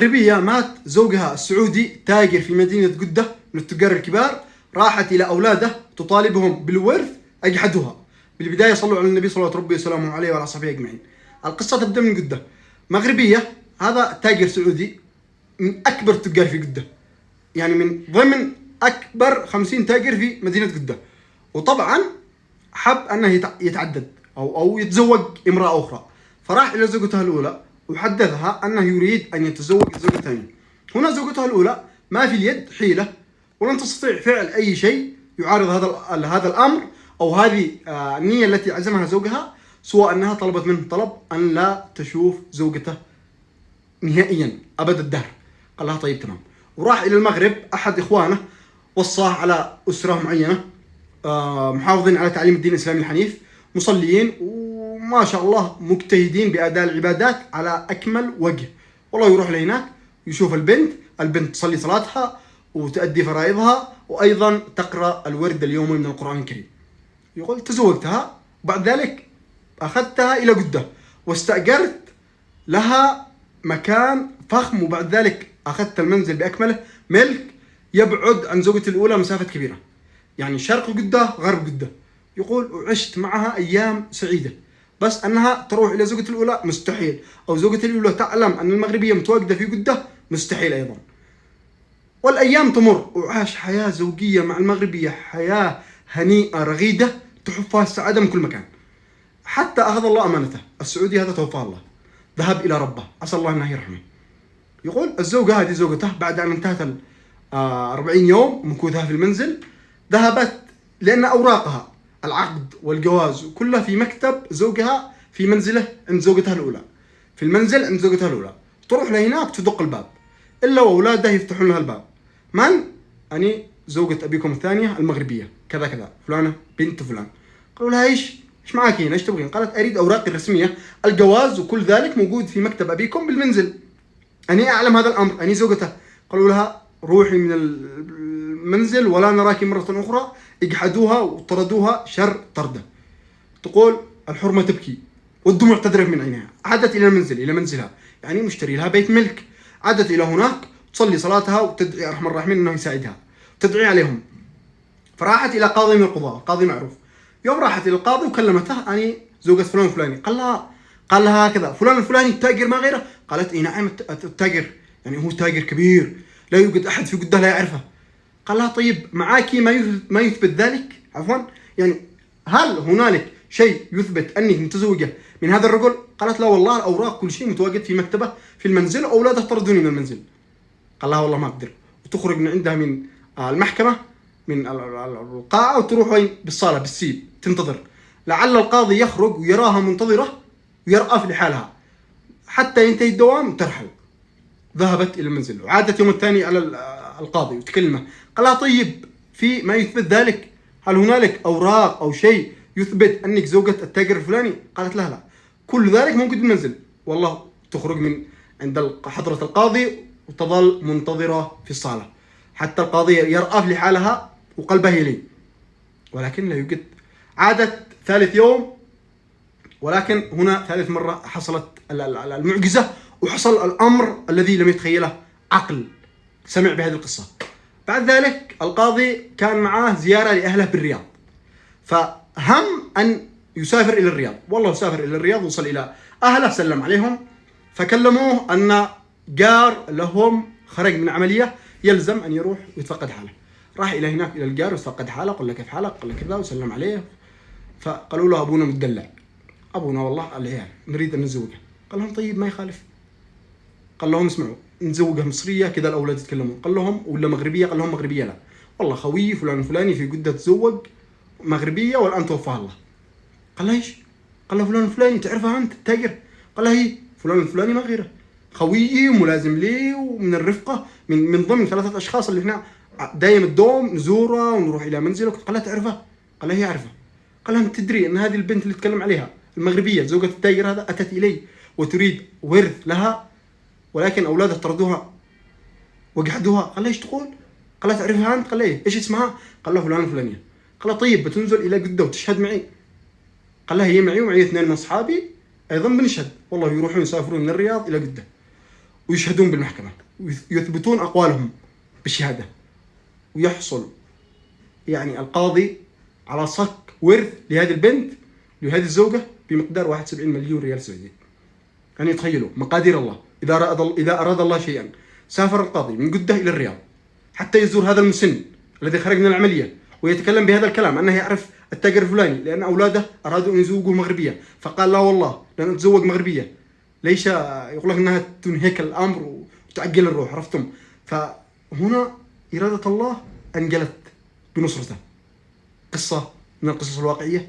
مغربية مات زوجها السعودي تاجر في مدينة جدة من التجار الكبار، راحت إلى أولاده تطالبهم بالورث أجحدوها. بالبداية صلوا على النبي صلى الله عليه وسلم عليه وعلى صحبه أجمعين. القصة تبدأ من جدة. مغربية، هذا تاجر سعودي من أكبر التجار في جدة، يعني من ضمن أكبر 50 تاجر في مدينة جدة. وطبعا حب أنه يتعدد أو يتزوج امرأة أخرى، فراح إلى زوجته الأولى وحدثها أنه يريد أن يتزوج الزوجة الثانية. هنا زوجته الأولى ما في اليد حيلة ولن تستطيع فعل أي شيء يعارض هذا الأمر أو هذه النية التي عزمها زوجها، سوى أنها طلبت منه طلب أن لا تشوف زوجته نهائيا أبد الدهر. قال لها طيب تمام. وراح إلى المغرب، أحد إخوانه وصاه على أسرة معينة محافظين على تعليم الدين الإسلامي الحنيف، مصليين وما شاء الله مجتهدين بأداء العبادات على أكمل وجه. والله يروح لهناك يشوف البنت تصلي صلاتها وتؤدي فرائضها وأيضا تقرأ الورد اليومي من القرآن الكريم. يقول تزوجتها، وبعد ذلك أخذتها إلى جدة واستأجرت لها مكان فخم، وبعد ذلك أخذت المنزل بأكمله ملك يبعد عن زوجتي الأولى مسافة كبيرة، يعني شرق جدة غرب جدة. يقول وعشت معها أيام سعيدة، بس أنها تروح إلى زوجتي الأولى مستحيل، أو زوجتي الأولى تعلم أن المغربية متواجدة في جدة مستحيل أيضا. والأيام تمر وعاش حياة زوجية مع المغربية، حياة هنيئة رغيدة تحفها السعادة من كل مكان، حتى أخذ الله أمانته. السعودي هذا توفاه الله، ذهب إلى ربه، عسى الله أنه يرحمه. يقول الزوجة هذه زوجته بعد أن انتهت 40 يوم مكوثها في المنزل، ذهبت لأن أوراقها العقد والجواز كلها في مكتب زوجها في منزله عند زوجتها الأولى، في المنزل عند زوجتها الأولى. تروح لهناك تدق الباب إلا وأولاده يفتحون لها الباب. من؟ أني زوجة أبيكم الثانية المغربية كذا كذا فلانة بنت فلان. قالوا لها إيش معك هنا؟ إيش تبغين؟ قالت أريد أوراقي الرسمية، الجواز وكل ذلك موجود في مكتب أبيكم بالمنزل، أني أعلم هذا الأمر، أني زوجته. قالوا لها روحي من المنزل ولا نراك مرة أخرى. اجحدوها وطردوها شر طردة. تقول الحرمة تبكي والدموع تذرف من عينها. عادت إلى المنزل، إلى منزلها، يعني مشتري لها بيت ملك. عادت إلى هناك تصلي صلاتها وتدعي أرحم الراحمين أنه يساعدها، تدعي عليهم. فراحت إلى قاضي من القضاة، قاضي معروف. يوم راحت إلى القاضي وكلمته أني زوجة فلان الفلاني. قال لها هكذا فلان الفلاني التاجر ما غيره؟ قالت إيه نعم التاجر، يعني هو تاجر كبير لا يوجد أحد في جدة لا يعرفه. قال لها طيب معاكي ما يثبت ذلك؟ عفوا، يعني هل هنالك شيء يثبت أنك متزوجة من هذا الرجل؟ قالت لا والله الأوراق كل شيء متواجد في مكتبه في المنزل وأولاده طردوني من المنزل. قال لها والله ما أقدر. وتخرج من عندها من المحكمة من القاعة وتروح وين؟ بالصالة بالسيل تنتظر لعل القاضي يخرج ويراها منتظرة ويرأف لحالها حتى ينتهي الدوام ترحل. ذهبت إلى المنزل وعادت يوم الثاني على القاضي وتكلمه. قال لها طيب في ما يثبت ذلك؟ هل هنالك أوراق أو شيء يثبت أنك زوجة التاجر الفلاني؟ قالت لا كل ذلك موجود بالمنزل. والله تخرج من عند حضرة القاضي وتظل منتظرة في الصالة حتى القاضي يرأف لحالها وقلبه يلين، ولكن لا يوجد. عادت ثالث يوم، ولكن هنا ثالث مرة حصلت المعجزة وحصل الأمر الذي لم يتخيله عقل سمع بهذه القصة. بعد ذلك القاضي كان معاه زيارة لأهله بالرياض، فهم أن يسافر إلى الرياض. والله سافر إلى الرياض وصل إلى أهله سلم عليهم، فكلموه أن جار لهم خرج من عملية يلزم أن يروح ويتفقد حاله. راح إلى هناك إلى الجار ويتفقد حاله، قال له كيف حالك؟ قال له كذا وسلم عليه. فقالوا له أبونا متدلع، أبونا والله العيال نريد أن نزوجه. قال لهم طيب ما يخالف. قال لهم اسمعوا نزوجها مصرية كذا الأولاد يتكلمون. قال لهم ولا مغربية؟ قال لهم مغربية لا، والله خوي فلان الفلاني في جدة تزوج مغربية والآن توفاها الله. قال له ايش؟ قال له فلان الفلاني تعرفها أنت التاجر؟ قال له هي فلان الفلاني ما غيره، خويي وملازم لي ومن الرفقة من ضمن 3 أشخاص اللي احنا دايم الدوم نزوره ونروح إلى منزله. قال له تعرفه؟ قال له هي أعرفه. قال له تدري أن هذه البنت اللي تكلم عليها المغربية زوجة التاجر هذا أتت إلي وتريد ورث لها، ولكن أولادها طردوها وجحدوها. قال له ايش تقول؟ قال له تعرفها أنت؟ قال له ايش اسمها؟ قال له فلان الفلانية. قال له طيب بتنزل إلى جدة وتشهد معي؟ قال له هي معي ومعي 2 من أصحابي أيضا بنشهد. والله يروحون يسافرون من الرياض إلى جدة ويشهدون بالمحكمة ويثبتون أقوالهم بالشهادة، ويحصل يعني القاضي على صك ورث لهذه البنت لهذه الزوجة بمقدار 71 مليون ريال سعودي. يعني تخيلوا مقادير الله، إذا أراد الله شيئا سافر القاضي من جدة إلى الرياض حتى يزور هذا المسن الذي خرج من العملية ويتكلم بهذا الكلام أنه يعرف التاجر الفلاني، لأن أولاده أرادوا أن يزوجوا مغربية، فقال لا والله لن أتزوج مغربية، ليش يقول لك أنها تنهك الأمر وتعجل الروح، عرفتم؟ فهنا إرادة الله أنجلت بنصرته. قصة من القصص الواقعية